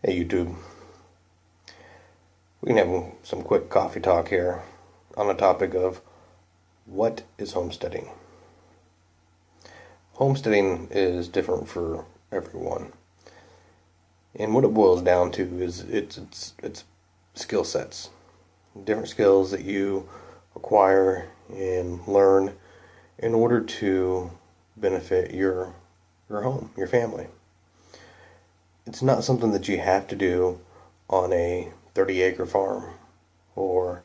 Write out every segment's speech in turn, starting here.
Hey YouTube, we can have some quick coffee talk here on the topic of what is homesteading. Homesteading is different for everyone, and what it boils down to is it's skill sets, different skills that you acquire and learn in order to benefit your home, your family. It's not something that you have to do on a 30-acre farm or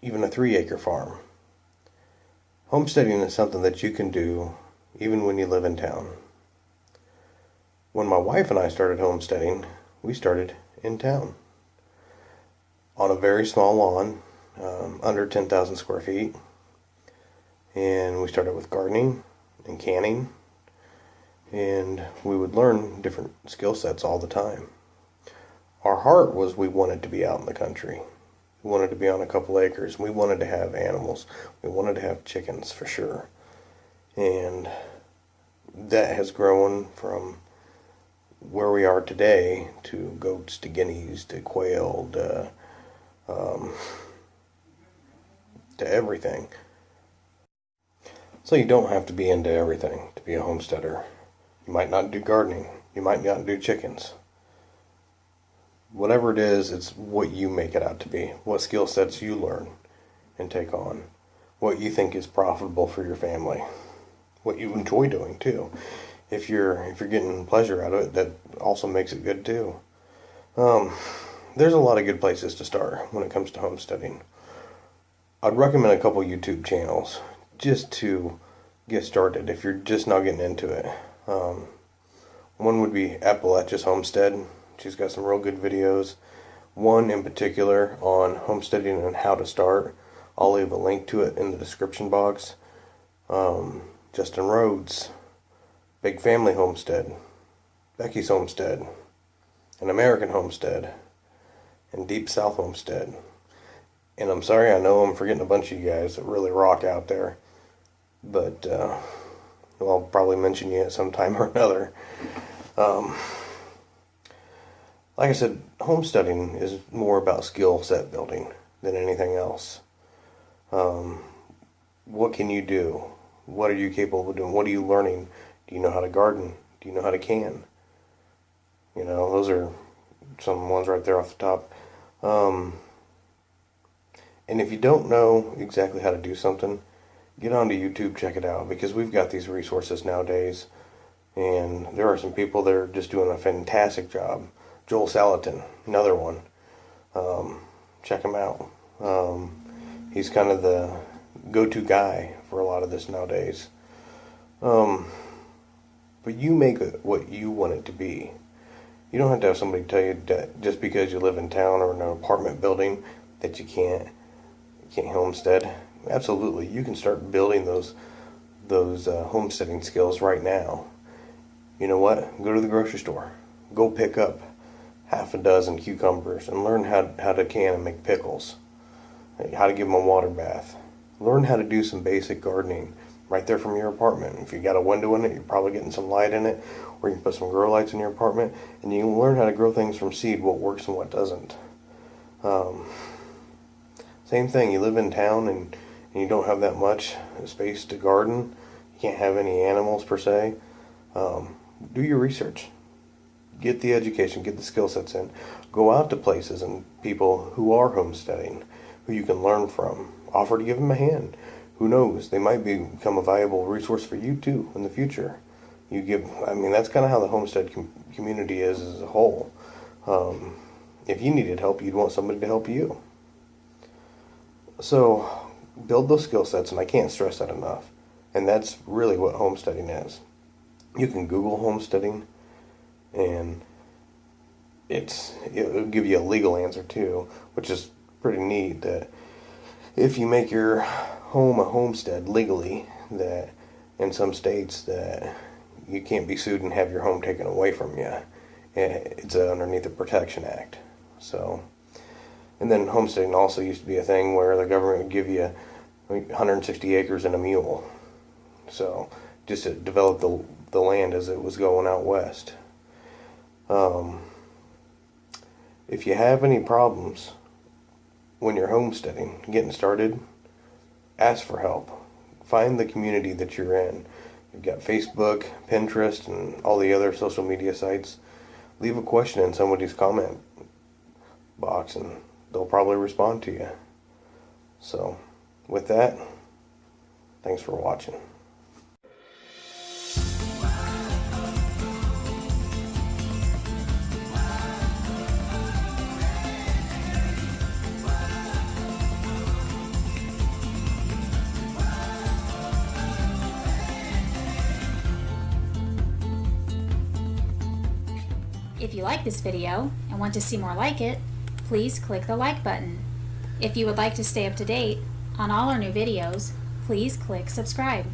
even a 3-acre farm. Homesteading is something that you can do even when you live in town. When my wife and I started homesteading, we started in town on a very small lawn, under 10,000 square feet. And we started with gardening and canning, and we would learn different skill sets all the time. Our heart was we wanted to be out in the country. We wanted to be on a couple acres. We wanted to have animals. We wanted to have chickens for sure. And that has grown from where we are today to goats, to guineas, to quail, to everything. So you don't have to be into everything to be a homesteader. You might not do gardening. You might not do chickens. Whatever it is, it's what you make it out to be. What skill sets you learn and take on. What you think is profitable for your family. What you enjoy doing too. If you're getting pleasure out of it, that also makes it good too. There's a lot of good places to start when it comes to homesteading. I'd recommend a couple YouTube channels just to get started if you're just not getting into it. One would be Appalachia's Homestead. She's got some real good videos. One in particular on homesteading and how to start. I'll leave a link to it in the description box. Justin Rhodes, Big Family Homestead, Becky's Homestead, An American Homestead, and Deep South Homestead. And I'm sorry, I know I'm forgetting a bunch of you guys that really rock out there. But I'll probably mention you at some time or another. Like I said, homesteading is more about skill set building than anything else. What can you do? What are you capable of doing? What are you learning? Do you know how to garden? Do you know how to can? You know, those are some ones right there off the top. And if you don't know exactly how to do something, get onto YouTube, check it out, because we've got these resources nowadays, and there are some people that are just doing a fantastic job. Joel Salatin, another one. Check him out. He's kind of the go-to guy for a lot of this nowadays. But you make it what you want it to be. You don't have to have somebody tell you that just because you live in town or in an apartment building that you can't homestead. Absolutely, you can start building those homesteading skills right now. You know what? Go to the grocery store. Go pick up half a dozen cucumbers and learn how to can and make pickles. How to give them a water bath. Learn how to do some basic gardening right there from your apartment. If you got a window in it, you're probably getting some light in it, or you can put some grow lights in your apartment, and you can learn how to grow things from seed, what works and what doesn't. Same thing, you live in town and you don't have that much space to garden, you can't have any animals per se, do your research. Get the education, get the skill sets in. Go out to places and people who are homesteading, who you can learn from. Offer to give them a hand. Who knows, they might become a valuable resource for you too in the future. That's kind of how the homestead community is as a whole. If you needed help, you'd want somebody to help you. So, build those skill sets, and I can't stress that enough. And that's really what homesteading is. You can Google homesteading, and it'll give you a legal answer too, which is pretty neat, that if you make your home a homestead legally, that in some states that you can't be sued and have your home taken away from you. It's underneath the Protection Act. So, and then homesteading also used to be a thing where the government would give you 160 acres and a mule. So, just to develop the land as it was going out west. If you have any problems when you're homesteading, getting started, ask for help. Find the community that you're in. You've got Facebook, Pinterest, and all the other social media sites. Leave a question in somebody's comment box and they'll probably respond to you. So, with that, thanks for watching. If you like this video and want to see more like it, please click the like button. If you would like to stay up to date on all our new videos, please click subscribe.